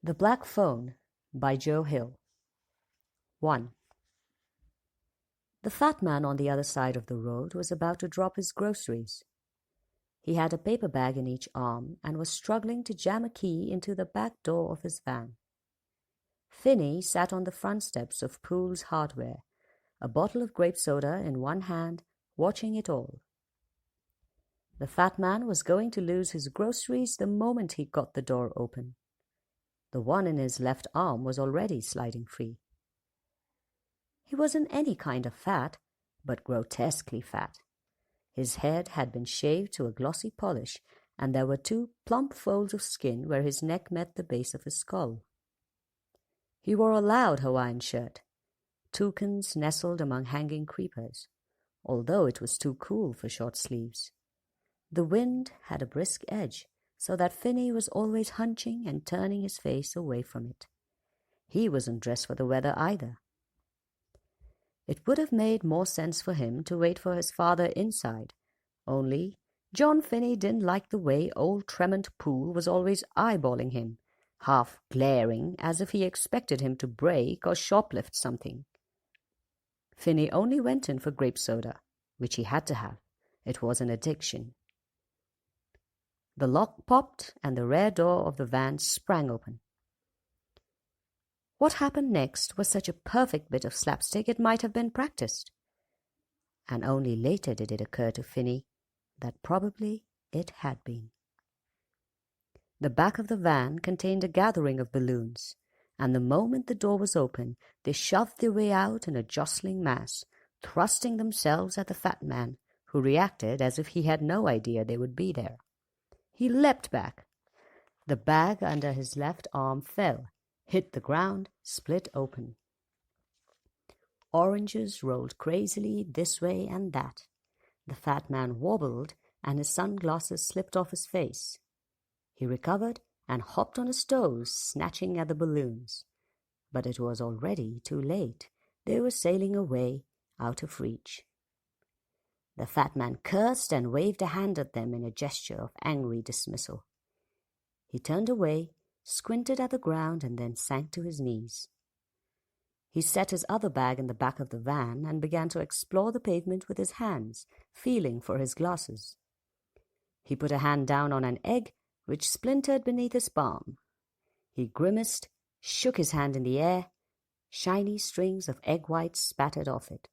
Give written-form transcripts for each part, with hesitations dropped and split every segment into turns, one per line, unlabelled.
The Black Phone by Joe Hill. 1. The fat man on the other side of the road was about to drop his groceries. He had a paper bag in each arm and was struggling to jam a key into the back door of his van. Finney sat on the front steps of Poole's Hardware, a bottle of grape soda in one hand, watching it all. The fat man was going to lose his groceries the moment he got the door open. The one in his left arm was already sliding free. He wasn't any kind of fat, but grotesquely fat. His head had been shaved to a glossy polish, and there were 2 plump folds of skin where his neck met the base of his skull. He wore a loud Hawaiian shirt. Toucans nestled among hanging creepers, although it was too cool for short sleeves. The wind had a brisk edge, so that Finney was always hunching and turning his face away from it. He wasn't dressed for the weather either. It would have made more sense for him to wait for his father inside, only John Finney didn't like the way old Tremont Poole was always eyeballing him, half glaring as if he expected him to break or shoplift something. Finney only went in for grape soda, which he had to have. It was an addiction. The lock popped and the rear door of the van sprang open. What happened next was such a perfect bit of slapstick it might have been practiced. And only later did it occur to Finney that probably it had been. The back of the van contained a gathering of balloons, and the moment the door was open, they shoved their way out in a jostling mass, thrusting themselves at the fat man, who reacted as if he had no idea they would be there. He leapt back. The bag under his left arm fell, hit the ground, split open. Oranges rolled crazily this way and that. The fat man wobbled, and his sunglasses slipped off his face. He recovered and hopped on his toes, snatching at the balloons. But it was already too late. They were sailing away, out of reach. The fat man cursed and waved a hand at them in a gesture of angry dismissal. He turned away, squinted at the ground, and then sank to his knees. He set his other bag in the back of the van and began to explore the pavement with his hands, feeling for his glasses. He put a hand down on an egg, which splintered beneath his palm. He grimaced, shook his hand in the air. Shiny strings of egg whites spattered off it.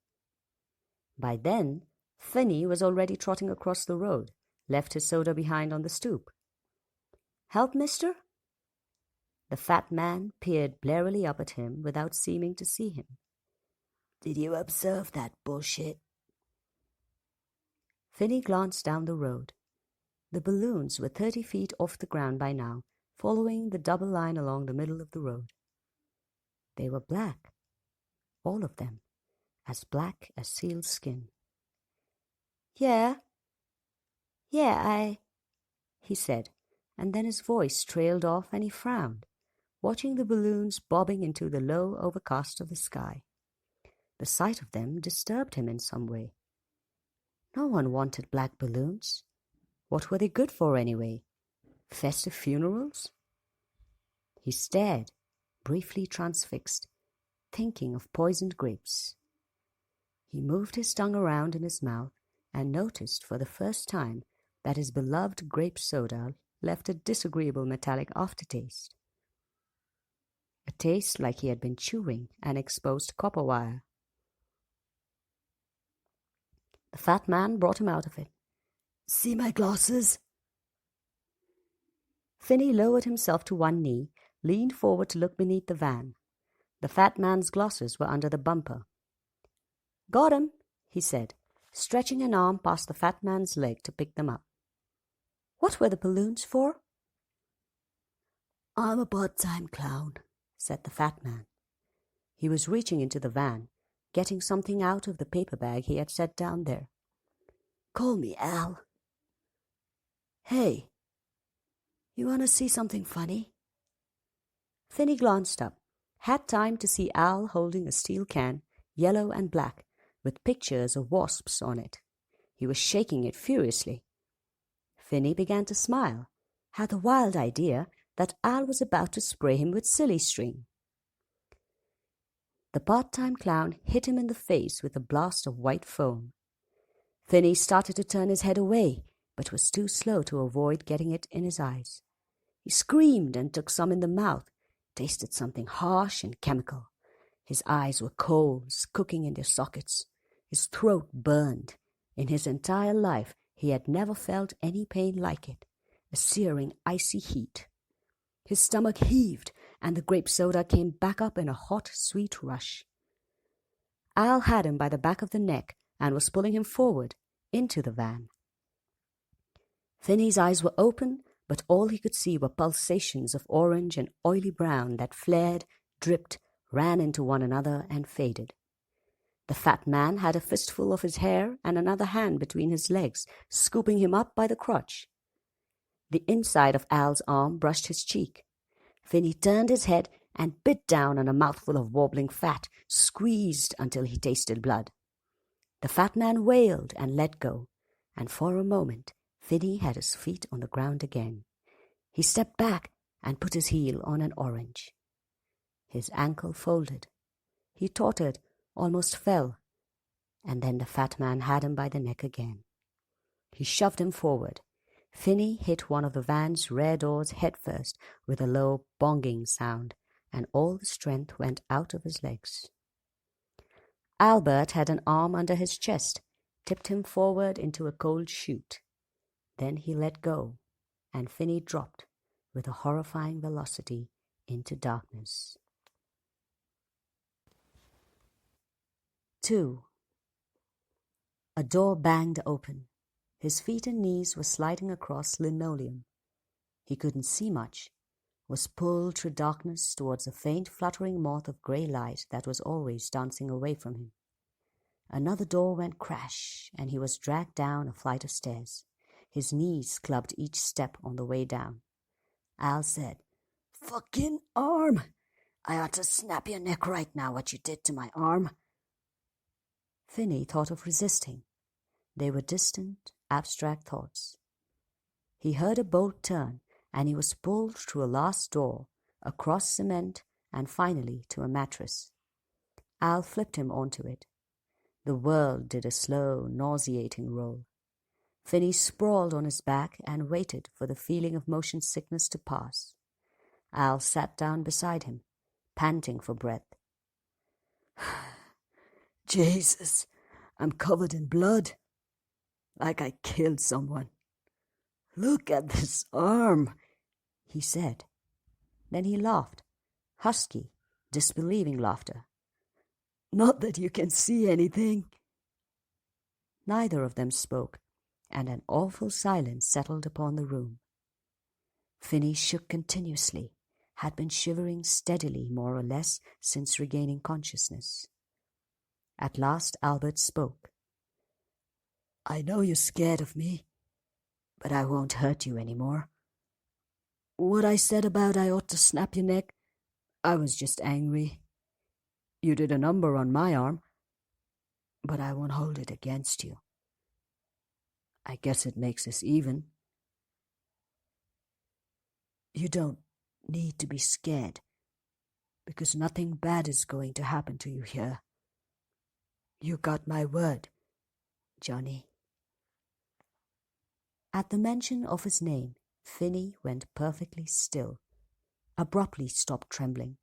By then, Finney was already trotting across the road, left his soda behind on the stoop. "Help, mister?" The fat man peered blearily up at him without seeming to see him. "Did you observe that bullshit?" Finney glanced down the road. The balloons were 30 feet off the ground by now, following the double line along the middle of the road. They were black, all of them, as black as seal's skin. Yeah, he said, and then his voice trailed off and he frowned, watching the balloons bobbing into the low overcast of the sky. The sight of them disturbed him in some way. No one wanted black balloons. What were they good for anyway? Festive funerals? He stared, briefly transfixed, thinking of poisoned grapes. He moved his tongue around in his mouth and noticed for the first time that his beloved grape soda left a disagreeable metallic aftertaste. A taste like he had been chewing an exposed copper wire. The fat man brought him out of it. "See my glasses?" Finney lowered himself to one knee, leaned forward to look beneath the van. The fat man's glasses were under the bumper. "Got 'em," he said, stretching an arm past the fat man's leg to pick them up. "What were the balloons for?" "I'm a part-time clown," said the fat man. He was reaching into the van, getting something out of the paper bag he had set down there. "Call me Al." "Hey, you want to see something funny?" Finney glanced up, had time to see Al holding a steel can, yellow and black, with pictures of wasps on it. He was shaking it furiously. Finney began to smile, had the wild idea that Al was about to spray him with silly string. The part-time clown hit him in the face with a blast of white foam. Finney started to turn his head away, but was too slow to avoid getting it in his eyes. He screamed and took some in the mouth, tasted something harsh and chemical. His eyes were coals cooking in their sockets. His throat burned. In his entire life, he had never felt any pain like it, a searing, icy heat. His stomach heaved, and the grape soda came back up in a hot, sweet rush. Al had him by the back of the neck and was pulling him forward into the van. Finney's eyes were open, but all he could see were pulsations of orange and oily brown that flared, dripped, ran into one another and faded. The fat man had a fistful of his hair and another hand between his legs, scooping him up by the crotch. The inside of Al's arm brushed his cheek. Finney turned his head and bit down on a mouthful of wobbling fat, squeezed until he tasted blood. The fat man wailed and let go, and for a moment Finney had his feet on the ground again. He stepped back and put his heel on an orange. His ankle folded. He tottered, almost fell, and then the fat man had him by the neck again. He shoved him forward. Finney hit one of the van's rear doors headfirst with a low bonging sound, and all the strength went out of his legs. Albert had an arm under his chest, tipped him forward into a cold chute. Then he let go, and Finney dropped with a horrifying velocity into darkness. 2. A door banged open. His feet and knees were sliding across linoleum. He couldn't see much, was pulled through darkness towards a faint fluttering moth of grey light that was always dancing away from him. Another door went crash, and he was dragged down a flight of stairs. His knees clubbed each step on the way down. Al said, "Fucking arm! I ought to snap your neck right now, what you did to my arm." Finney thought of resisting. They were distant, abstract thoughts. He heard a bolt turn, and he was pulled through a last door, across cement, and finally to a mattress. Al flipped him onto it. The world did a slow, nauseating roll. Finney sprawled on his back and waited for the feeling of motion sickness to pass. Al sat down beside him, panting for breath. "Jesus, I'm covered in blood. Like I killed someone. Look at this arm," he said. Then he laughed, husky, disbelieving laughter. "Not that you can see anything." Neither of them spoke, and an awful silence settled upon the room. Finney shook continuously, had been shivering steadily more or less since regaining consciousness. At last Albert spoke. "I know you're scared of me, but I won't hurt you anymore. What I said about I ought to snap your neck, I was just angry. You did a number on my arm, but I won't hold it against you. I guess it makes us even. You don't need to be scared, because nothing bad is going to happen to you here. You got my word, Johnny." At the mention of his name, Finney went perfectly still, abruptly stopped trembling.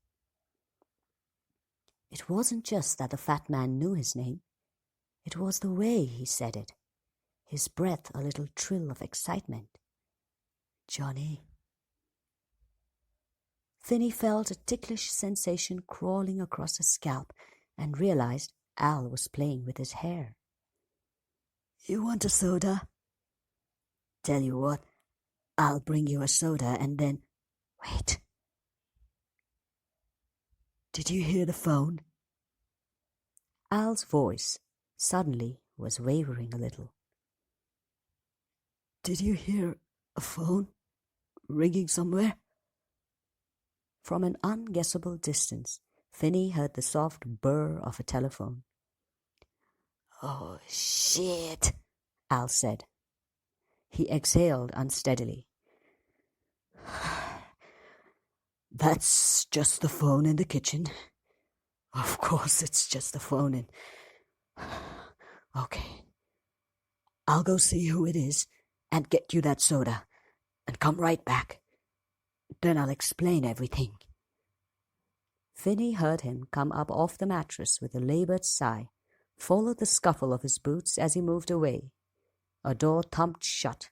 It wasn't just that the fat man knew his name. It was the way he said it, his breath a little trill of excitement. "Johnny." Finney felt a ticklish sensation crawling across his scalp and realized Al was playing with his hair. "You want a soda? Tell you what, I'll bring you a soda and then... Wait. Did you hear the phone?" Al's voice suddenly was wavering a little. "Did you hear a phone ringing somewhere?" From an unguessable distance, Finney heard the soft burr of a telephone. "Oh, shit," Al said. He exhaled unsteadily. That's just the phone in the kitchen. Of course it's just the phone in... Okay. I'll go see who it is and get you that soda and come right back. Then I'll explain everything. Finney heard him come up off the mattress with a laboured sigh, followed the scuffle of his boots as he moved away. A door thumped shut,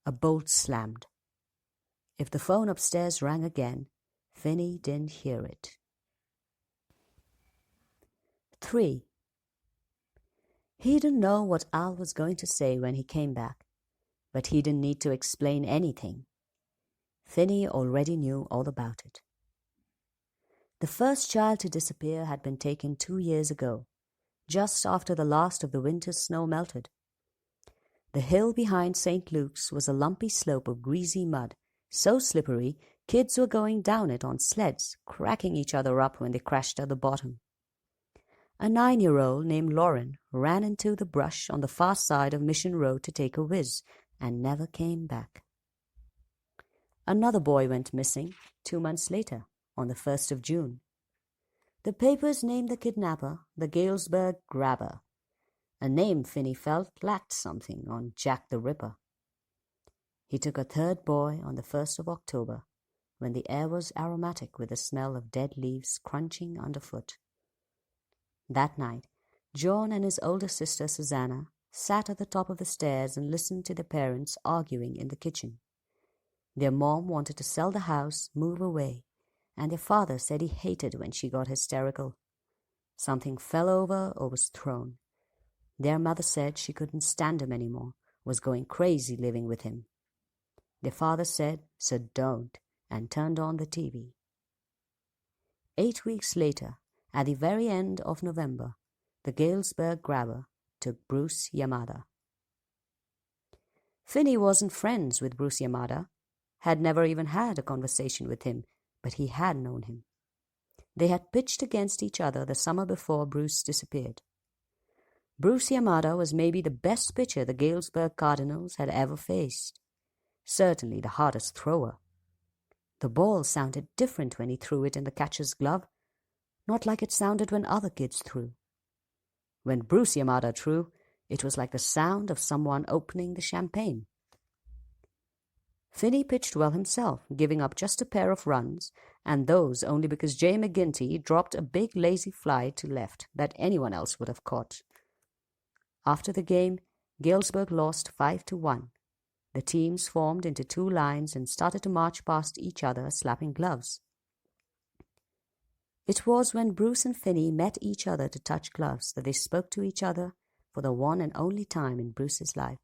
a bolt slammed. If the phone upstairs rang again, Finney didn't hear it. 3. He didn't know what Al was going to say when he came back, but he didn't need to explain anything. Finney already knew all about it. The first child to disappear had been taken 2 years ago, just after the last of the winter's snow melted. The hill behind St. Luke's was a lumpy slope of greasy mud, so slippery kids were going down it on sleds, cracking each other up when they crashed at the bottom. A 9-year-old named Lauren ran into the brush on the far side of Mission Road to take a whiz and never came back. Another boy went missing 2 months later, on the 1st of June. The papers named the kidnapper the Galesburg Grabber, a name Finney felt lacked something on Jack the Ripper. He took a third boy on the 1st of October, when the air was aromatic with the smell of dead leaves crunching underfoot. That night, John and his older sister Susanna sat at the top of the stairs and listened to their parents arguing in the kitchen. Their mom wanted to sell the house, move away, and their father said he hated when she got hysterical. Something fell over or was thrown. Their mother said she couldn't stand him anymore, was going crazy living with him. Their father said, "So don't," and turned on the TV. 8 weeks later, at the very end of November, the Galesburg Grabber took Bruce Yamada. Finney wasn't friends with Bruce Yamada, had never even had a conversation with him, but he had known him. They had pitched against each other the summer before Bruce disappeared. Bruce Yamada was maybe the best pitcher the Galesburg Cardinals had ever faced, certainly the hardest thrower. The ball sounded different when he threw it in the catcher's glove, not like it sounded when other kids threw. When Bruce Yamada threw, it was like the sound of someone opening the champagne. Finney pitched well himself, giving up just a pair of runs, and those only because Jay McGinty dropped a big lazy fly to left that anyone else would have caught. After the game, Galesburg lost 5-1. The teams formed into 2 lines and started to march past each other, slapping gloves. It was when Bruce and Finney met each other to touch gloves that they spoke to each other for the one and only time in Bruce's life.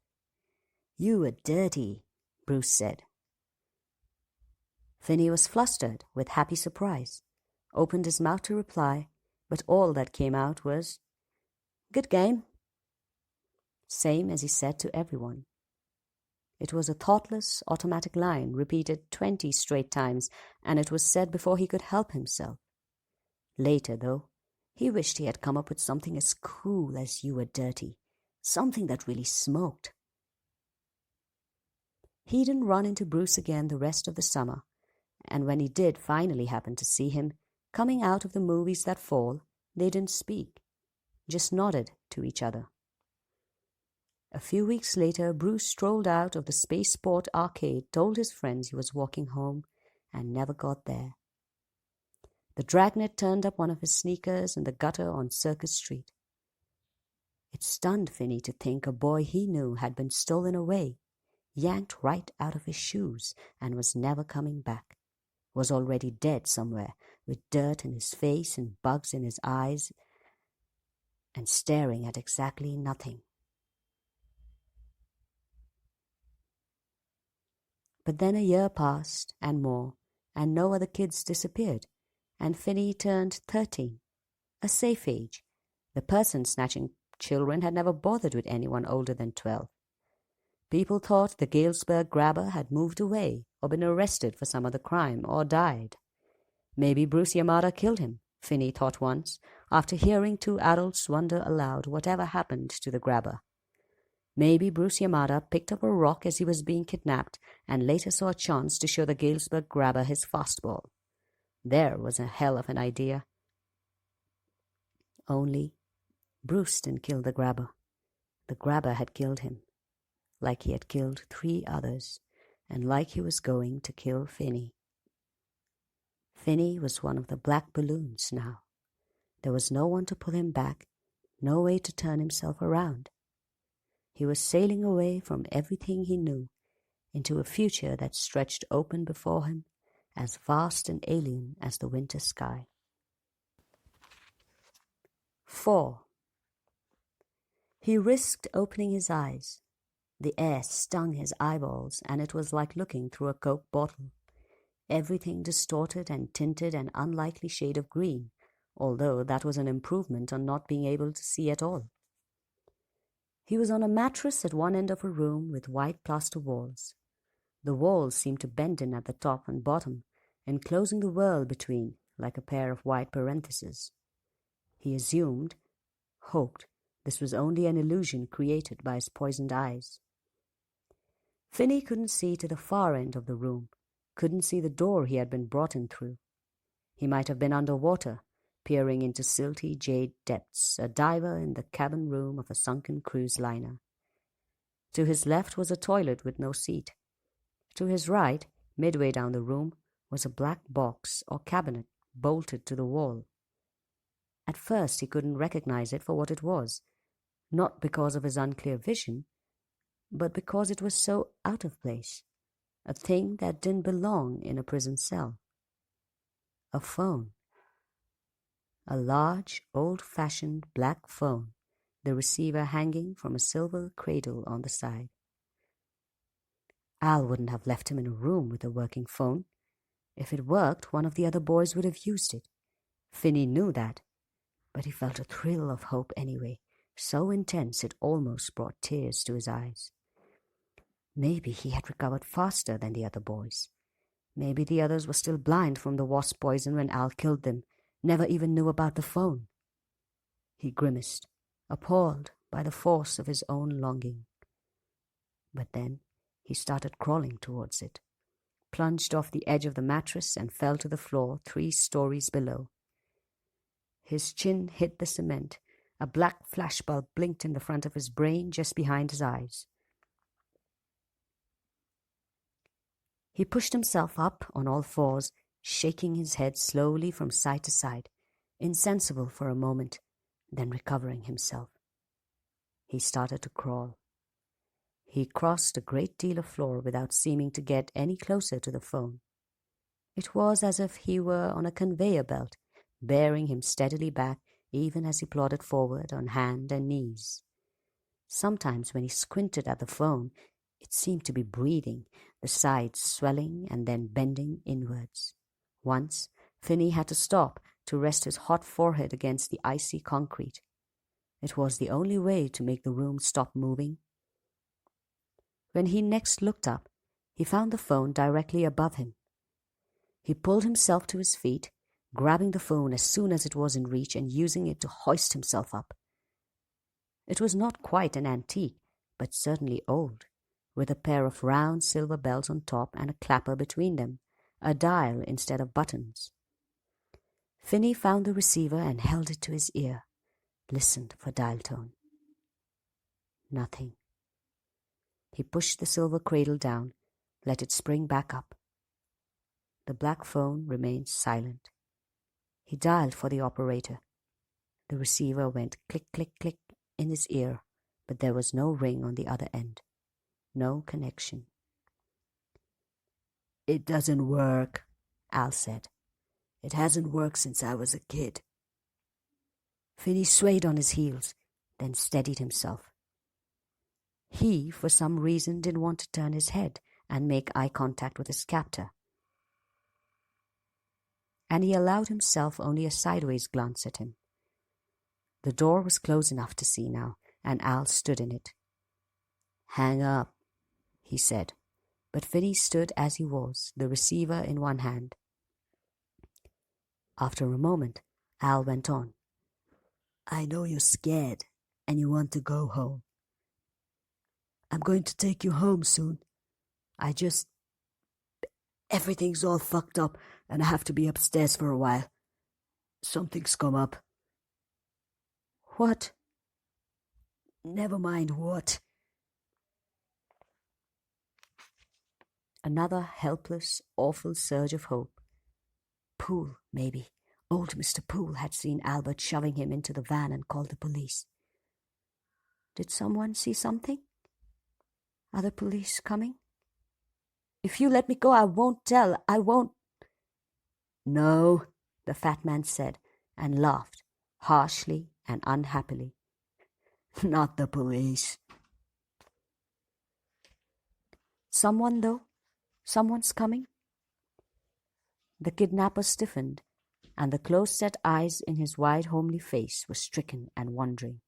"You were dirty," Bruce said. Finney was flustered with happy surprise, opened his mouth to reply, but all that came out was, "Good game," same as he said to everyone. It was a thoughtless, automatic line repeated 20 straight times, and it was said before he could help himself. Later, though, he wished he had come up with something as cool as "You were dirty," something that really smoked. He didn't run into Bruce again the rest of the summer, and when he did finally happen to see him, coming out of the movies that fall, they didn't speak, just nodded to each other. A few weeks later, Bruce strolled out of the Spaceport arcade, told his friends he was walking home, and never got there. The dragnet turned up one of his sneakers in the gutter on Circus Street. It stunned Finney to think a boy he knew had been stolen away, yanked right out of his shoes, and was never coming back, was already dead somewhere, with dirt in his face and bugs in his eyes, and staring at exactly nothing. But then a year passed, and more, and no other kids disappeared, and Finney turned 13, a safe age. The person-snatching children had never bothered with anyone older than 12. People thought the Galesburg Grabber had moved away or been arrested for some other crime or died. Maybe Bruce Yamada killed him, Finney thought once, after hearing 2 adults wonder aloud whatever happened to the grabber. Maybe Bruce Yamada picked up a rock as he was being kidnapped and later saw a chance to show the Galesburg Grabber his fastball. There was a hell of an idea. Only Bruce didn't kill the grabber. The grabber had killed him, like he had killed 3 others, and like he was going to kill Finney. Finney was one of the black balloons now. There was no one to pull him back, no way to turn himself around. He was sailing away from everything he knew into a future that stretched open before him, as vast and alien as the winter sky. 4. He risked opening his eyes. The air stung his eyeballs, and it was like looking through a Coke bottle. Everything distorted and tinted an unlikely shade of green, although that was an improvement on not being able to see at all. He was on a mattress at one end of a room with white plaster walls. The walls seemed to bend in at the top and bottom, enclosing the world between like a pair of white parentheses. He assumed, hoped, this was only an illusion created by his poisoned eyes. Finney couldn't see to the far end of the room, couldn't see the door he had been brought in through. He might have been underwater, peering into silty jade depths, a diver in the cabin room of a sunken cruise liner. To his left was a toilet with no seat. To his right, midway down the room, was a black box or cabinet bolted to the wall. At first he couldn't recognize it for what it was, not because of his unclear vision, but because it was so out of place, a thing that didn't belong in a prison cell. A phone. A large, old-fashioned black phone, the receiver hanging from a silver cradle on the side. Al wouldn't have left him in a room with a working phone. If it worked, one of the other boys would have used it. Finney knew that, but he felt a thrill of hope anyway, so intense it almost brought tears to his eyes. Maybe he had recovered faster than the other boys. Maybe the others were still blind from the wasp poison when Al killed them, never even knew about the phone. He grimaced, appalled by the force of his own longing. But then he started crawling towards it, plunged off the edge of the mattress and fell to the floor 3 stories below. His chin hit the cement. A black flashbulb blinked in the front of his brain just behind his eyes. He pushed himself up on all fours, shaking his head slowly from side to side, insensible for a moment, then recovering himself. He started to crawl. He crossed a great deal of floor without seeming to get any closer to the phone. It was as if he were on a conveyor belt, bearing him steadily back even as he plodded forward on hand and knees. Sometimes when he squinted at the phone, it seemed to be breathing, the sides swelling and then bending inwards. Once, Finney had to stop to rest his hot forehead against the icy concrete. It was the only way to make the room stop moving. When he next looked up, he found the phone directly above him. He pulled himself to his feet, grabbing the phone as soon as it was in reach and using it to hoist himself up. It was not quite an antique, but certainly old, with a pair of round silver bells on top and a clapper between them, a dial instead of buttons. Finney found the receiver and held it to his ear, listened for dial tone. Nothing. He pushed the silver cradle down, let it spring back up. The black phone remained silent. He dialed for the operator. The receiver went click, click, click in his ear, but there was no ring on the other end. No connection. "It doesn't work," Al said. "It hasn't worked since I was a kid." Finney swayed on his heels, then steadied himself. He, for some reason, didn't want to turn his head and make eye contact with his captor, and he allowed himself only a sideways glance at him. The door was close enough to see now, and Al stood in it. "Hang up," he said, but Finney stood as he was, the receiver in one hand. After a moment, Al went on. "I know you're scared, and you want to go home. I'm going to take you home soon. Everything's all fucked up, and I have to be upstairs for a while. Something's come up. What? Never mind what. Another helpless, awful surge of hope. Poole, maybe. Old Mr. Poole had seen Albert shoving him into the van and called the police. Did someone see something? Are the police coming? If you let me go, I won't tell. I won't. No, the fat man said, and laughed, harshly and unhappily. Not the police. Someone, though? Someone's coming? The kidnapper stiffened, and the close-set eyes in his wide, homely face were stricken and wondering.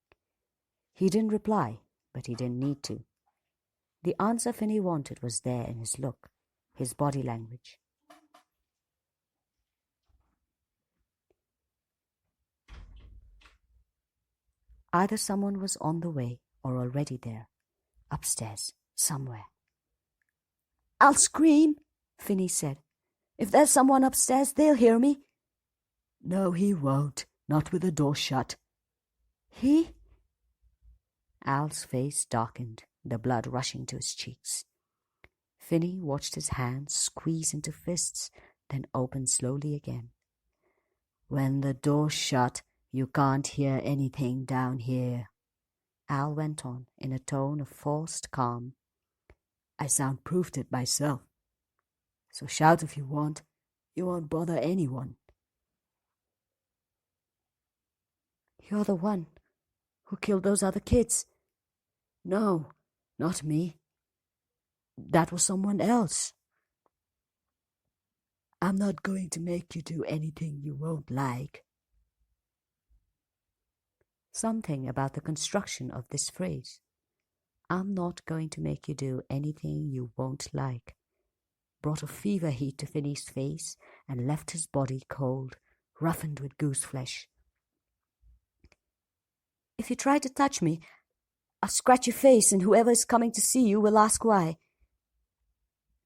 He didn't reply, but he didn't need to. The answer Finney wanted was there in his look, his body language. Either someone was on the way or already there, upstairs, somewhere. I'll scream, Finney said. If there's someone upstairs, they'll hear me. No, he won't, not with the door shut. He? Al's face darkened, the blood rushing to his cheeks. Finney watched his hands squeeze into fists, then open slowly again. When the door's shut, you can't hear anything down here, Al went on in a tone of forced calm. I soundproofed it myself. So shout if you want. You won't bother anyone. You're the one who killed those other kids. No, not me. That was someone else. I'm not going to make you do anything you won't like. Something about the construction of this phrase, I'm not going to make you do anything you won't like, brought a fever heat to Finney's face and left his body cold, roughened with goose flesh. If you try to touch me, I'll scratch your face, and whoever is coming to see you will ask why.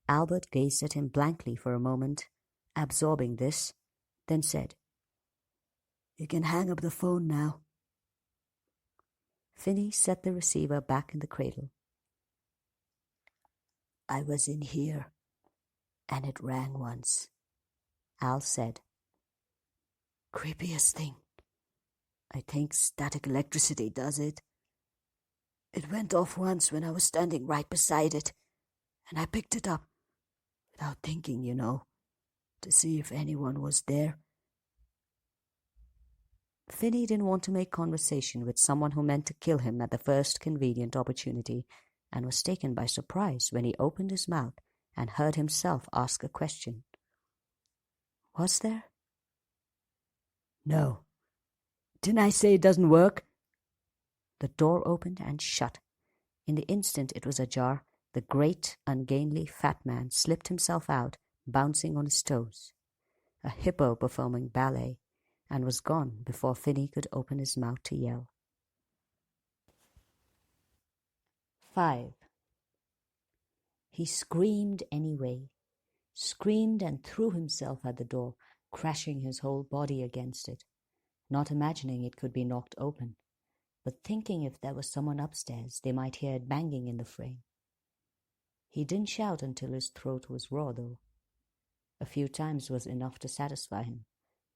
Albert gazed at him blankly for a moment, absorbing this, then said, You can hang up the phone now. Finney set the receiver back in the cradle. I was in here, and it rang once, Al said. Creepiest thing. I think static electricity does it. It went off once when I was standing right beside it, and I picked it up, without thinking, to see if anyone was there. Finney didn't want to make conversation with someone who meant to kill him at the first convenient opportunity, and was taken by surprise when he opened his mouth and heard himself ask a question. Was there? No. Didn't I say it doesn't work? The door opened and shut. In the instant it was ajar, the great, ungainly fat man slipped himself out, bouncing on his toes. A hippo performing ballet, and was gone before Finney could open his mouth to yell. 5. He screamed anyway, screamed and threw himself at the door, crashing his whole body against it, not imagining it could be knocked open, but thinking if there was someone upstairs they might hear it banging in the frame. He didn't shout until his throat was raw, though. A few times was enough to satisfy him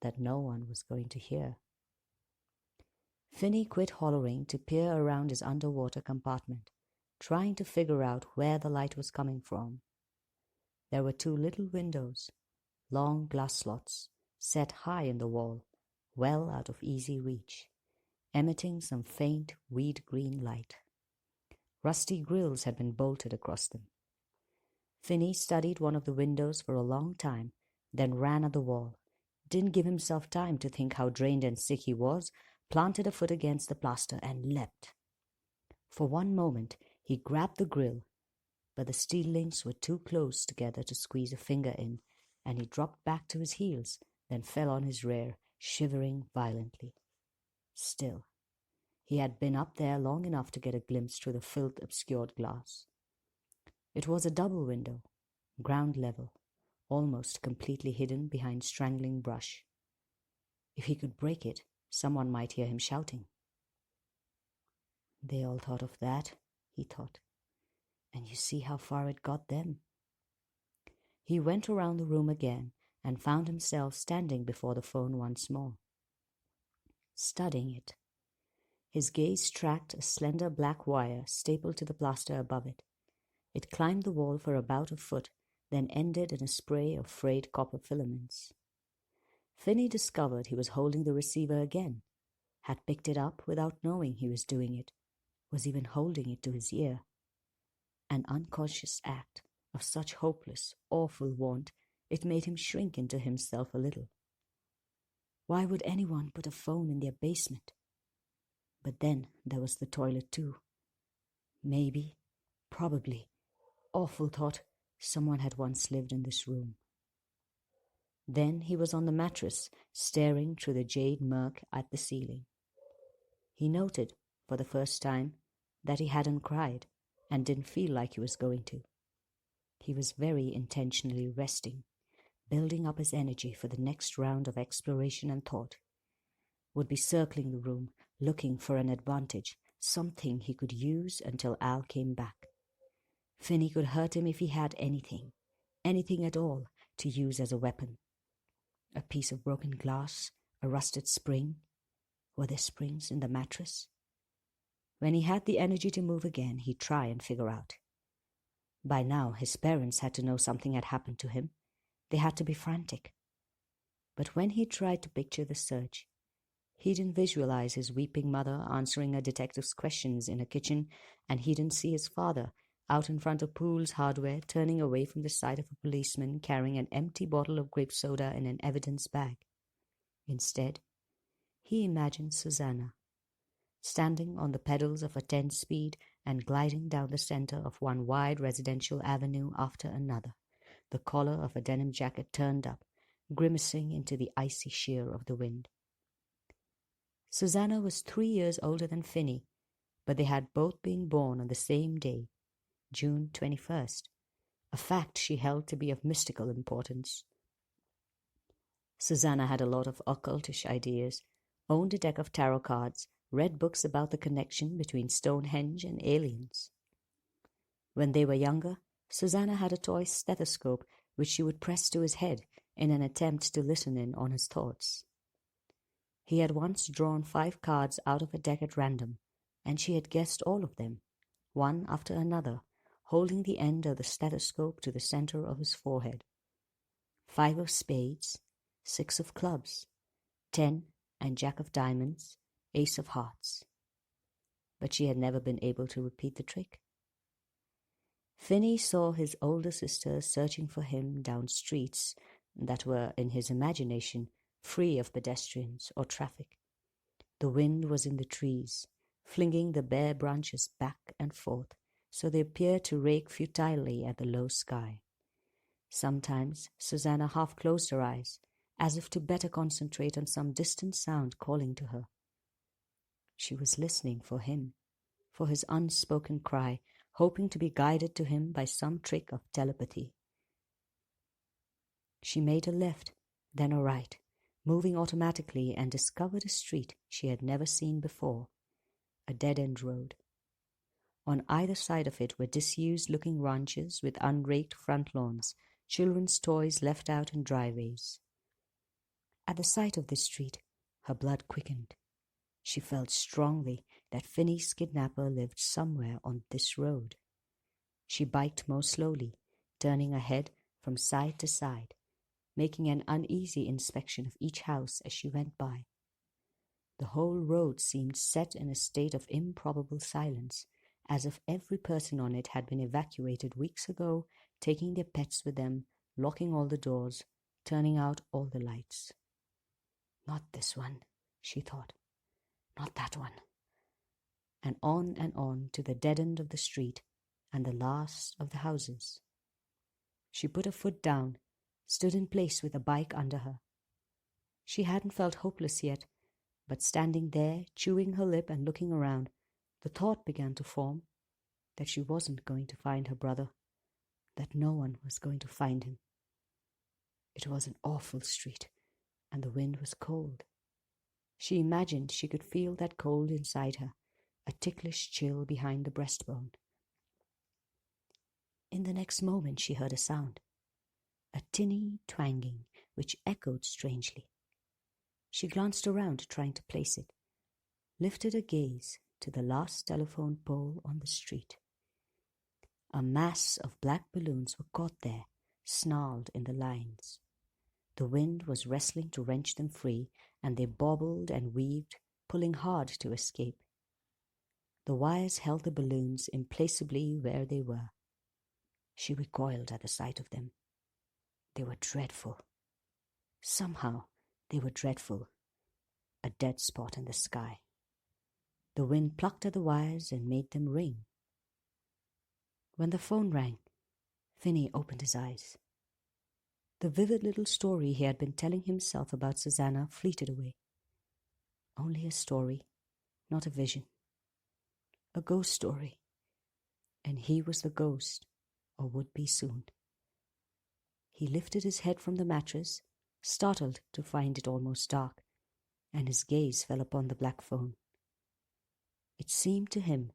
that no one was going to hear. Finney quit hollering to peer around his underwater compartment, trying to figure out where the light was coming from. There were 2 little windows, long glass slots, set high in the wall, well out of easy reach, emitting some faint weed-green light. Rusty grills had been bolted across them. Finney studied one of the windows for a long time, then ran at the wall, didn't give himself time to think how drained and sick he was, planted a foot against the plaster and leapt. For one moment he grabbed the grill, but the steel links were too close together to squeeze a finger in, and he dropped back to his heels, then fell on his rear, shivering violently. Still, he had been up there long enough to get a glimpse through the filth-obscured glass. It was a double window, ground level, almost completely hidden behind strangling brush. If he could break it, someone might hear him shouting. They all thought of that, he thought, and you see how far it got them. He went around the room again and found himself standing before the phone once more, studying it. His gaze tracked a slender black wire stapled to the plaster above it. It climbed the wall for about a foot, then ended in a spray of frayed copper filaments. Finney discovered he was holding the receiver again, had picked it up without knowing he was doing it, was even holding it to his ear. An unconscious act of such hopeless, awful want, it made him shrink into himself a little. Why would anyone put a phone in their basement? But then there was the toilet too. Maybe, probably, awful thought, someone had once lived in this room. Then he was on the mattress, staring through the jade murk at the ceiling. He noted, for the first time, that he hadn't cried and didn't feel like he was going to. He was very intentionally resting, building up his energy for the next round of exploration and thought. Would be circling the room, looking for an advantage, something he could use until Al came back. Finney could hurt him if he had anything at all, to use as a weapon. A piece of broken glass, a rusted spring. Were there springs in the mattress? When he had the energy to move again, he'd try and figure out. By now, his parents had to know something had happened to him. They had to be frantic. But when he tried to picture the search, he didn't visualize his weeping mother answering a detective's questions in a kitchen, and he didn't see his father out in front of Poole's Hardware turning away from the sight of a policeman carrying an empty bottle of grape soda in an evidence bag. Instead, he imagined Susanna, standing on the pedals of a 10-speed and gliding down the center of one wide residential avenue after another, the collar of a denim jacket turned up, grimacing into the icy sheer of the wind. Susanna was 3 years older than Finney, but they had both been born on the same day, June 21st, a fact she held to be of mystical importance. Susanna had a lot of occultish ideas, owned a deck of tarot cards, read books about the connection between Stonehenge and aliens. When they were younger, Susanna had a toy stethoscope which she would press to his head in an attempt to listen in on his thoughts. He had once drawn 5 cards out of a deck at random, and she had guessed all of them, one after another, holding the end of the stethoscope to the center of his forehead. 5 of spades, 6 of clubs, 10 and Jack of diamonds, Ace of hearts. But she had never been able to repeat the trick. Finney saw his older sister searching for him down streets that were, in his imagination, free of pedestrians or traffic. The wind was in the trees, flinging the bare branches back and forth, so they appeared to rake futilely at the low sky. Sometimes Susanna half closed her eyes, as if to better concentrate on some distant sound calling to her. She was listening for him, for his unspoken cry, hoping to be guided to him by some trick of telepathy. She made a left, then a right, moving automatically, and discovered a street she had never seen before, a dead-end road. On either side of it were disused-looking ranches with unraked front lawns, children's toys left out in driveways. At the sight of this street, her blood quickened. She felt strongly that Finney's kidnapper lived somewhere on this road. She biked more slowly, turning her head from side to side, making an uneasy inspection of each house as she went by. The whole road seemed set in a state of improbable silence, as if every person on it had been evacuated weeks ago, taking their pets with them, locking all the doors, turning out all the lights. Not this one, she thought. Not that one. And on to the dead end of the street and the last of the houses. She put her foot down, stood in place with a bike under her. She hadn't felt hopeless yet, but standing there, chewing her lip and looking around, the thought began to form that she wasn't going to find her brother, that no one was going to find him. It was an awful street, and the wind was cold. She imagined she could feel that cold inside her, a ticklish chill behind the breastbone. In the next moment she heard a sound, a tinny twanging which echoed strangely. She glanced around, trying to place it, lifted her gaze to the last telephone pole on the street. A mass of black balloons were caught there, snarled in the lines. The wind was wrestling to wrench them free, and they bobbled and weaved, pulling hard to escape. The wires held the balloons implacably where they were. She recoiled at the sight of them. They were dreadful. Somehow they were dreadful. A dead spot in the sky. The wind plucked at the wires and made them ring. When the phone rang, Finney opened his eyes. The vivid little story he had been telling himself about Susanna fleeted away. Only a story, not a vision. A ghost story. And he was the ghost, or would be soon. He lifted his head from the mattress, startled to find it almost dark, and his gaze fell upon the black phone. It seemed to him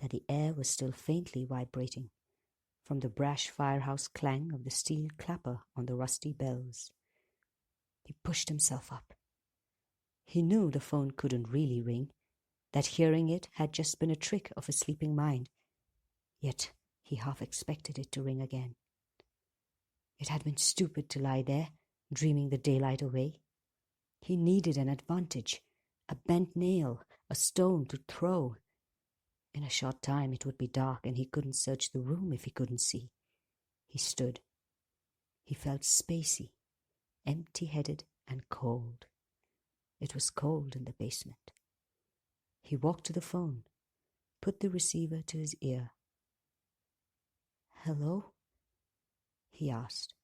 that the air was still faintly vibrating from the brash firehouse clang of the steel clapper on the rusty bells. He pushed himself up. He knew the phone couldn't really ring, that hearing it had just been a trick of a sleeping mind, yet he half expected it to ring again. It had been stupid to lie there, dreaming the daylight away. He needed an advantage, a bent nail, a stone to throw. In a short time it would be dark, and he couldn't search the room if he couldn't see. He stood. He felt spacey, empty-headed and cold. It was cold in the basement. He walked to the phone, put the receiver to his ear. "Hello?" he asked.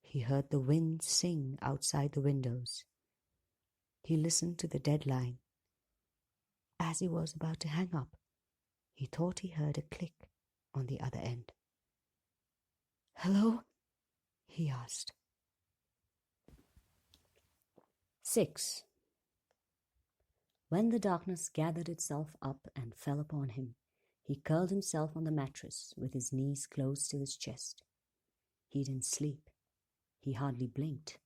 He heard the wind sing outside the windows. He listened to the dead line. As he was about to hang up, he thought he heard a click on the other end. "Hello?" he asked. 6. When the darkness gathered itself up and fell upon him, he curled himself on the mattress with his knees close to his chest. He didn't sleep. He hardly blinked.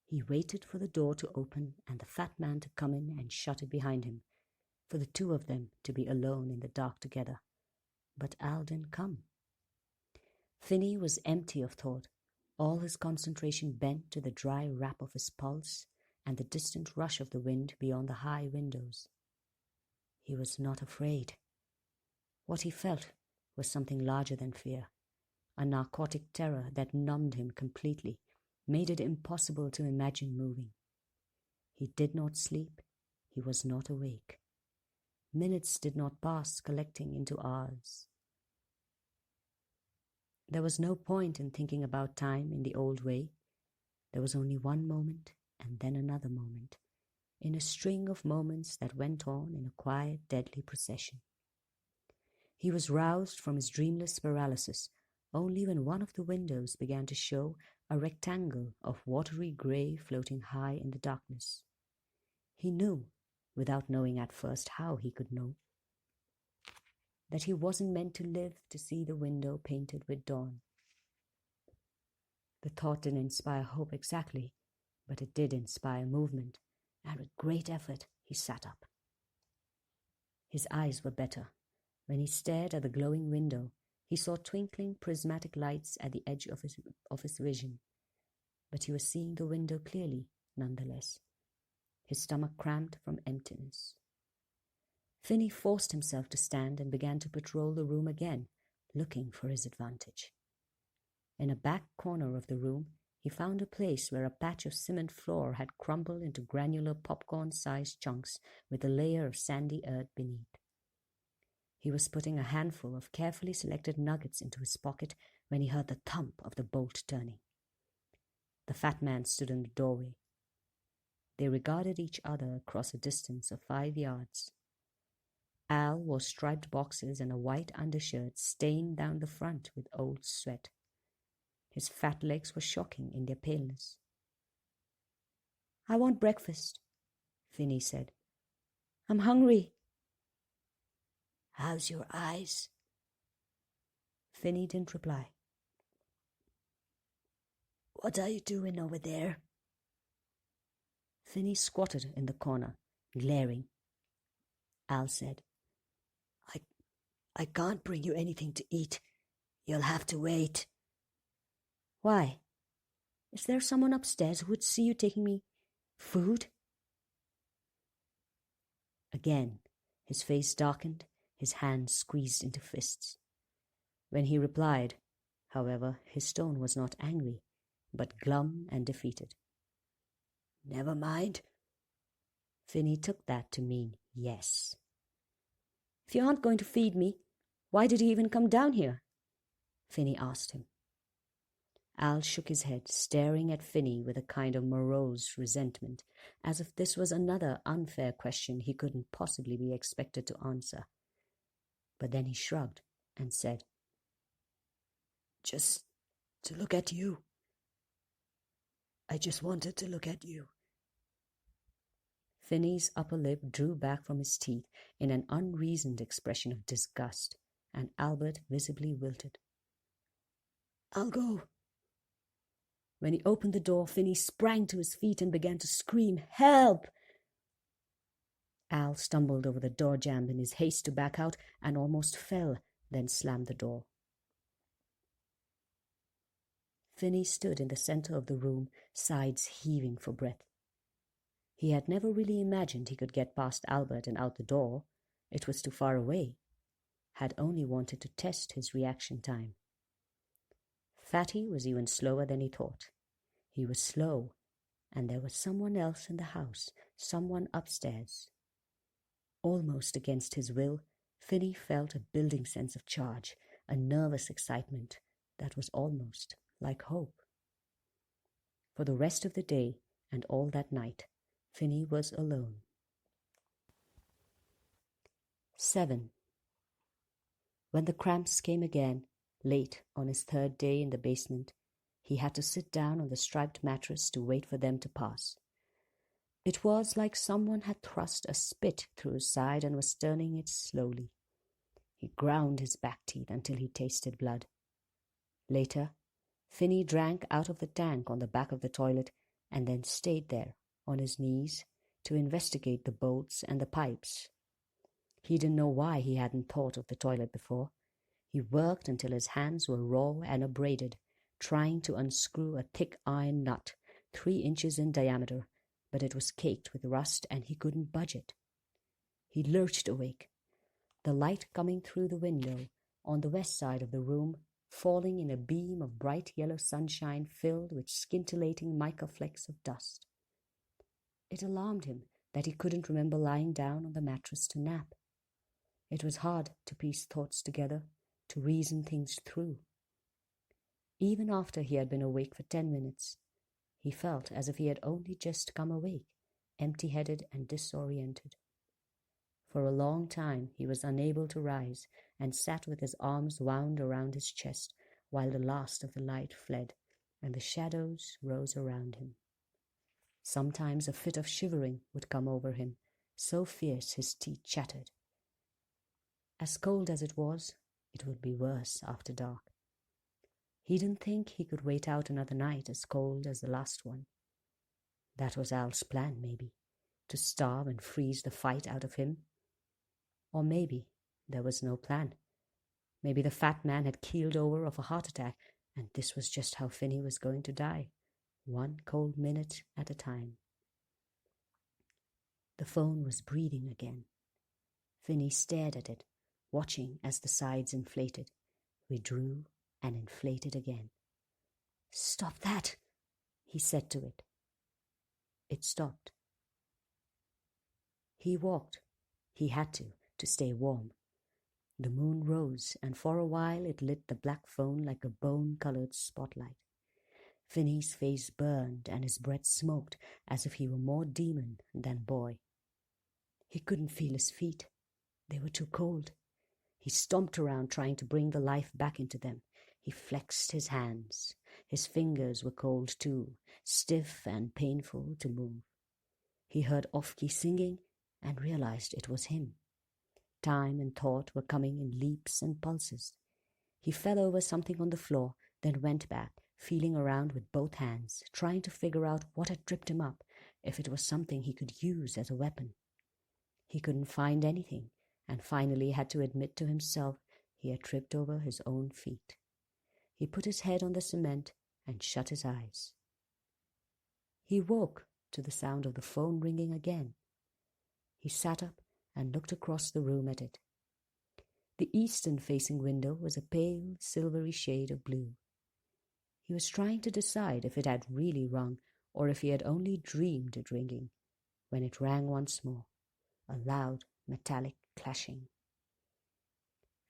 He waited for the door to open and the fat man to come in and shut it behind him, for the two of them to be alone in the dark together. But Al didn't come. Finney was empty of thought, all his concentration bent to the dry rap of his pulse and the distant rush of the wind beyond the high windows. He was not afraid. What he felt was something larger than fear, a narcotic terror that numbed him completely, made it impossible to imagine moving. He did not sleep. He was not awake. Minutes did not pass, collecting into hours. There was no point in thinking about time in the old way. There was only one moment and then another moment, in a string of moments that went on in a quiet, deadly procession. He was roused from his dreamless paralysis only when one of the windows began to show a rectangle of watery grey floating high in the darkness. He knew, without knowing at first how he could know, that he wasn't meant to live to see the window painted with dawn. The thought didn't inspire hope exactly, but it did inspire movement, and with great effort he sat up. His eyes were better. When he stared at the glowing window, he saw twinkling prismatic lights at the edge of his vision, but he was seeing the window clearly nonetheless. His stomach cramped from emptiness. Finney forced himself to stand and began to patrol the room again, looking for his advantage. In a back corner of the room, he found a place where a patch of cement floor had crumbled into granular popcorn-sized chunks with a layer of sandy earth beneath. He was putting a handful of carefully selected nuggets into his pocket when he heard the thump of the bolt turning. The fat man stood in the doorway. They regarded each other across a distance of 5 yards. Al wore striped boxers and a white undershirt stained down the front with old sweat. His fat legs were shocking in their paleness. "I want breakfast," Finney said. "I'm hungry." "How's your eyes?" Finney didn't reply. "What are you doing over there?" Finney squatted in the corner, glaring. Al said, I can't bring you anything to eat. You'll have to wait." "Why? Is there someone upstairs who would see you taking me food?" Again, his face darkened, his hands squeezed into fists. When he replied, however, his tone was not angry, but glum and defeated. "Never mind." Finney took that to mean yes. "If you aren't going to feed me, why did you even come down here?" Finney asked him. Al shook his head, staring at Finney with a kind of morose resentment, as if this was another unfair question he couldn't possibly be expected to answer. But then he shrugged and said, "Just to look at you. I just wanted to look at you." Finney's upper lip drew back from his teeth in an unreasoned expression of disgust, and Albert visibly wilted. "I'll go." When he opened the door, Finney sprang to his feet and began to scream, "Help!" Al stumbled over the door jamb in his haste to back out and almost fell, then slammed the door. Finney stood in the center of the room, sides heaving for breath. He had never really imagined he could get past Albert and out the door. It was too far away. Had only wanted to test his reaction time. Fatty was even slower than he thought. He was slow, and there was someone else in the house, someone upstairs. Almost against his will, Finney felt a building sense of charge, a nervous excitement that was almost like hope. For the rest of the day and all that night, Finney was alone. 7. When the cramps came again, late on his third day in the basement, he had to sit down on the striped mattress to wait for them to pass. It was like someone had thrust a spit through his side and was turning it slowly. He ground his back teeth until he tasted blood. Later, Finney drank out of the tank on the back of the toilet and then stayed there, on his knees, to investigate the bolts and the pipes. He didn't know why he hadn't thought of the toilet before. He worked until his hands were raw and abraded, trying to unscrew a thick iron nut, 3 inches in diameter, but it was caked with rust and he couldn't budge it. He lurched awake, the light coming through the window on the west side of the room, falling in a beam of bright yellow sunshine filled with scintillating mica flecks of dust. It alarmed him that he couldn't remember lying down on the mattress to nap. It was hard to piece thoughts together, to reason things through. Even after he had been awake for 10 minutes, he felt as if he had only just come awake, empty-headed and disoriented. For a long time he was unable to rise and sat with his arms wound around his chest while the last of the light fled and the shadows rose around him. Sometimes a fit of shivering would come over him, so fierce his teeth chattered. As cold as it was, it would be worse after dark. He didn't think he could wait out another night as cold as the last one. That was Al's plan, maybe, to starve and freeze the fight out of him. Or maybe there was no plan. Maybe the fat man had keeled over of a heart attack, and this was just how Finney was going to die, 1 cold minute at a time. The phone was breathing again. Finney stared at it, watching as the sides inflated, withdrew, and inflated again. "Stop that," he said to it. It stopped. He walked. He had to stay warm. The moon rose, and for a while it lit the black phone like a bone-colored spotlight. Finney's face burned, and his breath smoked as if he were more demon than boy. He couldn't feel his feet. They were too cold. He stomped around trying to bring the life back into them. He flexed his hands. His fingers were cold too, stiff and painful to move. He heard Ofki singing and realized it was him. Time and thought were coming in leaps and pulses. He fell over something on the floor, then went back, feeling around with both hands, trying to figure out what had tripped him up, if it was something he could use as a weapon. He couldn't find anything, and finally had to admit to himself he had tripped over his own feet. He put his head on the cement and shut his eyes. He woke to the sound of the phone ringing again. He sat up and looked across the room at it. The eastern-facing window was a pale, silvery shade of blue. He was trying to decide if it had really rung or if he had only dreamed it ringing, when it rang once more, a loud, metallic clashing.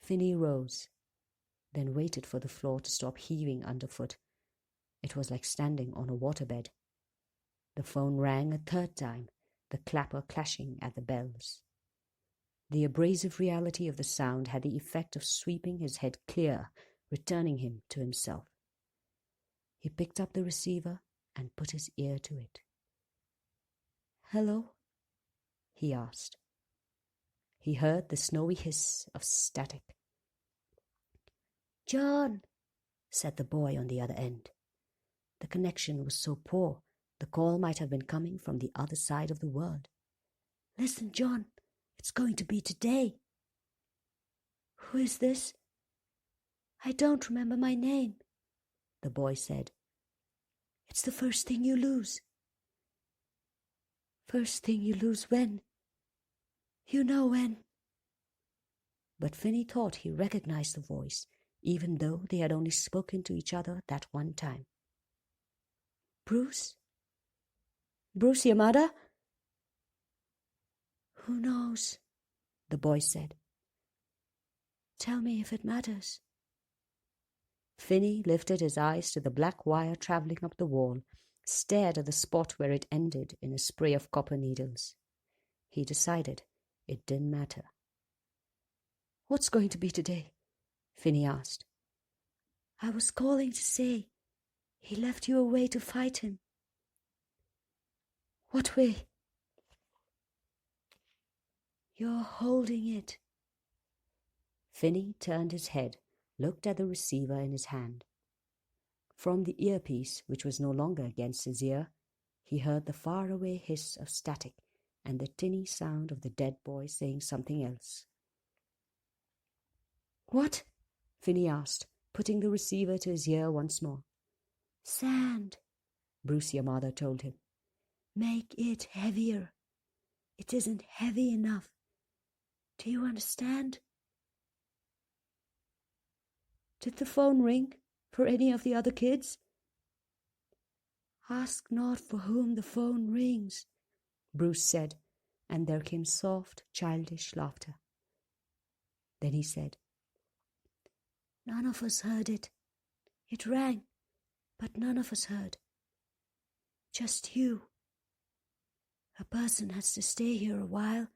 Finney rose, then waited for the floor to stop heaving underfoot. It was like standing on a waterbed. The phone rang a third time, the clapper clashing at the bells. The abrasive reality of the sound had the effect of sweeping his head clear, returning him to himself. He picked up the receiver and put his ear to it. "Hello?" he asked. He heard the snowy hiss of static. "John," said the boy on the other end. The connection was so poor, the call might have been coming from the other side of the world. "Listen, John, it's going to be today." "Who is this?" "I don't remember my name," the boy said. "It's the first thing you lose." "First thing you lose when?" "You know when." But Finney thought he recognized the voice, even though they had only spoken to each other that one time. "Bruce? Bruce Yamada?" "Who knows?" the boy said. "Tell me if it matters." Finney lifted his eyes to the black wire travelling up the wall, stared at the spot where it ended in a spray of copper needles. He decided it didn't matter. "What's going to be today?" Finney asked. "I was calling to say he left you a way to fight him." "What way?" "You're holding it." Finney turned his head, looked at the receiver in his hand. From the earpiece, which was no longer against his ear, he heard the faraway hiss of static and the tinny sound of the dead boy saying something else. "What?" Finney asked, putting the receiver to his ear once more. "Sand," Bruce Yamada told him. "Make it heavier. It isn't heavy enough. Do you understand?" "Did the phone ring for any of the other kids?" "Ask not for whom the phone rings," Bruce said, and there came soft, childish laughter. Then he said, "None of us heard it. It rang, but none of us heard. Just you. A person has to stay here a while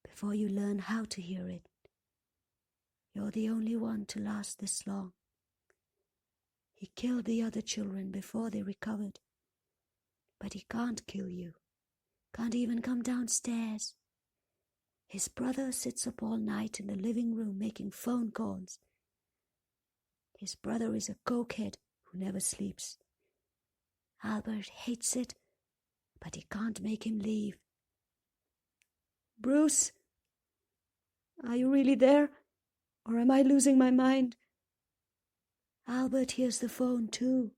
before you learn how to hear it. You're the only one to last this long. He killed the other children before they recovered. But he can't kill you. Can't even come downstairs. His brother sits up all night in the living room making phone calls. His brother is a cokehead who never sleeps. Albert hates it, but he can't make him leave." "Bruce, are you really there? Or am I losing my mind?" "Albert hears the phone too,"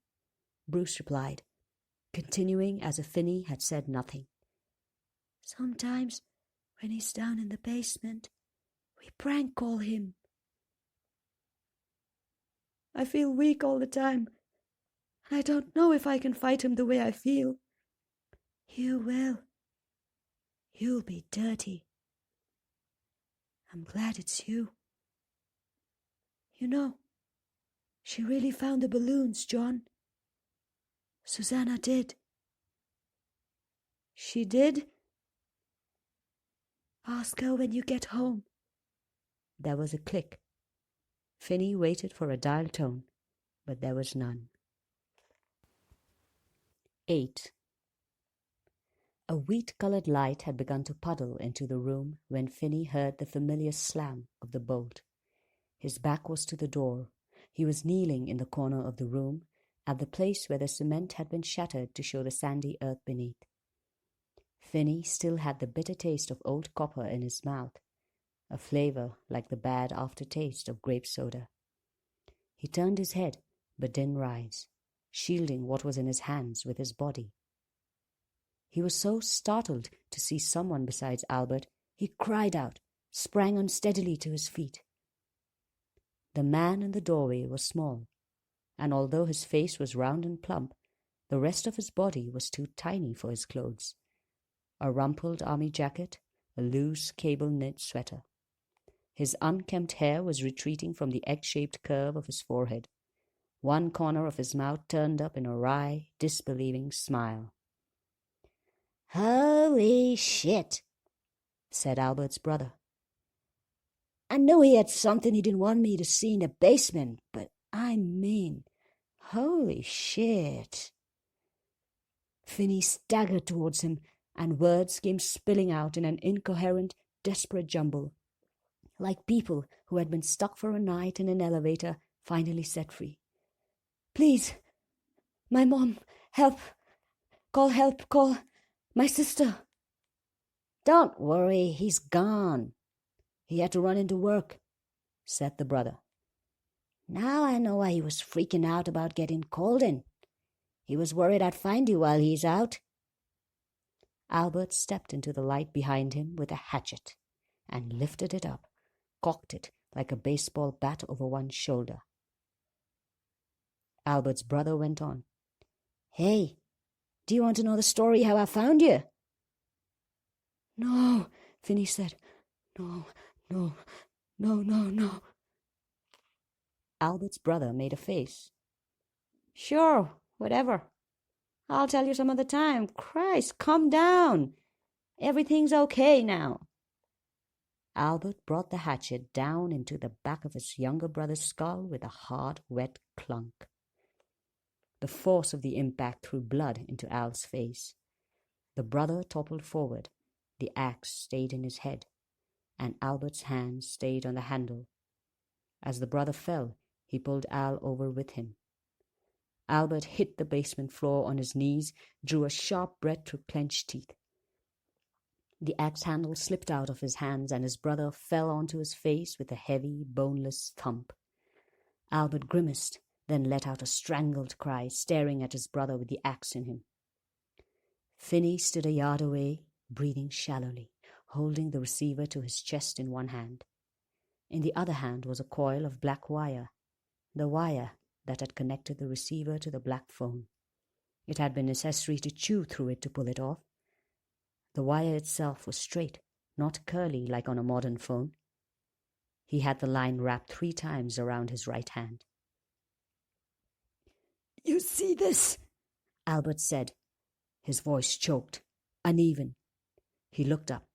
Bruce replied, continuing as if Finney had said nothing. "Sometimes, when he's down in the basement, we prank call him." "I feel weak all the time, and I don't know if I can fight him the way I feel." "You will. You'll be dirty. I'm glad it's you. You know, she really found the balloons, John. Susanna did." "She did?" "Ask her when you get home." There was a click. Finney waited for a dial tone, but there was none. 8. A wheat-colored light had begun to puddle into the room when Finney heard the familiar slam of the bolt. His back was to the door. He was kneeling in the corner of the room, at the place where the cement had been shattered to show the sandy earth beneath. Finney still had the bitter taste of old copper in his mouth, a flavor like the bad aftertaste of grape soda. He turned his head, but didn't rise, shielding what was in his hands with his body. He was so startled to see someone besides Albert, he cried out, sprang unsteadily to his feet. The man in the doorway was small, and although his face was round and plump, the rest of his body was too tiny for his clothes. A rumpled army jacket, a loose cable-knit sweater. His unkempt hair was retreating from the egg-shaped curve of his forehead. One corner of his mouth turned up in a wry, disbelieving smile.
"Holy shit,"
said Albert's brother.
"I knew he had something he didn't want me to see in the basement, but I mean, holy shit."
Finney staggered towards him, and words came spilling out in an incoherent, desperate jumble, like people who had been stuck for a night in an elevator finally set free. "Please, my mom, help, call my sister."
"Don't worry, he's gone. He had to run into work," said the brother. "Now I know why he was freaking out about getting called in. He was worried I'd find you while he's out."
Albert stepped into the light behind him with a hatchet and lifted it up, cocked it like a baseball bat over one shoulder. Albert's brother went on.
"Hey, do you want to know the story how I found you?"
"No," Finney said. No. Albert's brother made a face. "Sure, whatever. I'll tell you some other time. Christ, calm down. Everything's okay now." Albert brought the hatchet down into the back of his younger brother's skull with a hard, wet clunk. The force of the impact threw blood into Al's face. The brother toppled forward. The axe stayed in his head, and Albert's hand stayed on the handle. As the brother fell, he pulled Al over with him. Albert hit the basement floor on his knees, drew a sharp breath through clenched teeth. The axe handle slipped out of his hands, and his brother fell onto his face with a heavy, boneless thump. Albert grimaced, then let out a strangled cry, staring at his brother with the axe in him. Finney stood a yard away, breathing shallowly, holding the receiver to his chest in one hand. In the other hand was a coil of black wire, the wire that had connected the receiver to the black phone. It had been necessary to chew through it to pull it off. The wire itself was straight, not curly like on a modern phone. He had the line wrapped 3 times around his right hand.
"You see this?" Albert said. His voice choked, uneven. He looked up.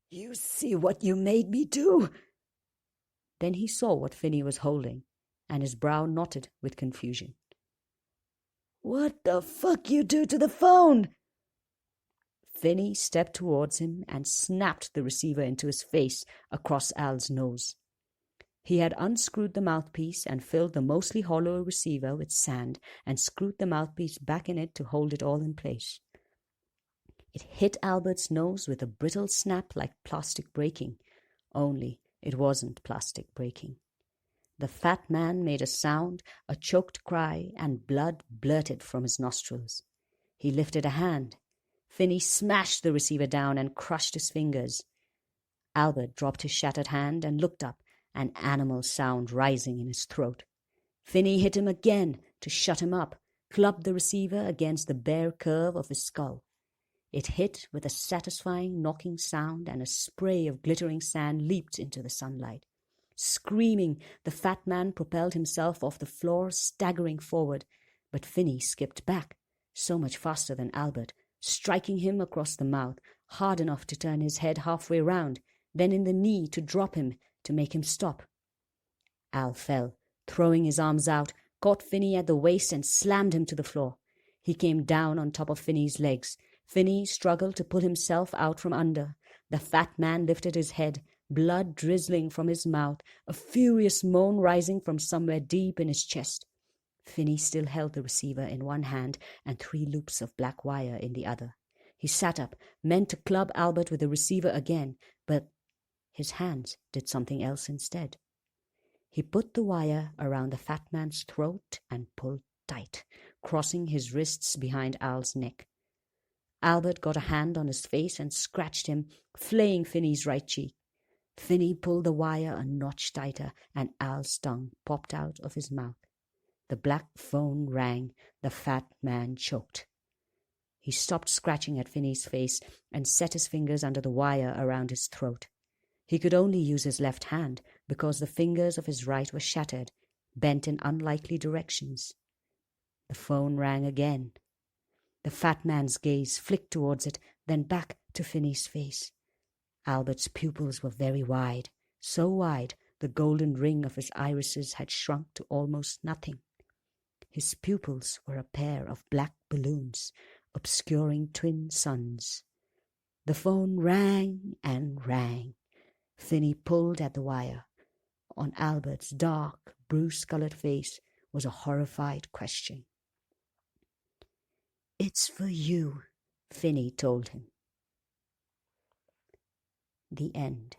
"You see what you made me do?"
Then he saw what Finney was holding, and his brow knotted with confusion.
"What the fuck you do to the phone?"
Finney stepped towards him and snapped the receiver into his face across Al's nose. He had unscrewed the mouthpiece and filled the mostly hollow receiver with sand and screwed the mouthpiece back in it to hold it all in place. It hit Albert's nose with a brittle snap like plastic breaking, only it wasn't plastic breaking. The fat man made a sound, a choked cry, and blood blurted from his nostrils. He lifted a hand. Finney smashed the receiver down and crushed his fingers. Albert dropped his shattered hand and looked up, an animal sound rising in his throat. Finney hit him again to shut him up, clubbed the receiver against the bare curve of his skull. It hit with a satisfying knocking sound, and a spray of glittering sand leaped into the sunlight. Screaming, the fat man propelled himself off the floor, staggering forward, but Finney skipped back, so much faster than Albert, striking him across the mouth, hard enough to turn his head halfway round, then in the knee to drop him, to make him stop. Al fell, throwing his arms out, caught Finney at the waist and slammed him to the floor. He came down on top of Finney's legs. Finney struggled to pull himself out from under. The fat man lifted his head, blood drizzling from his mouth, a furious moan rising from somewhere deep in his chest. Finney still held the receiver in one hand and 3 loops of black wire in the other. He sat up, meant to club Albert with the receiver again, but his hands did something else instead. He put the wire around the fat man's throat and pulled tight, crossing his wrists behind Al's neck. Albert got a hand on his face and scratched him, flaying Finney's right cheek. Finney pulled the wire a notch tighter, and Al's tongue popped out of his mouth. The black phone rang. The fat man choked. He stopped scratching at Finney's face and set his fingers under the wire around his throat. He could only use his left hand because the fingers of his right were shattered, bent in unlikely directions. The phone rang again. The fat man's gaze flicked towards it, then back to Finney's face. Albert's pupils were very wide, so wide the golden ring of his irises had shrunk to almost nothing. His pupils were a pair of black balloons, obscuring twin suns. The phone rang and rang. Finney pulled at the wire. On Albert's dark, bruise-colored face was a horrified question. "It's for you," Finney told him. The end.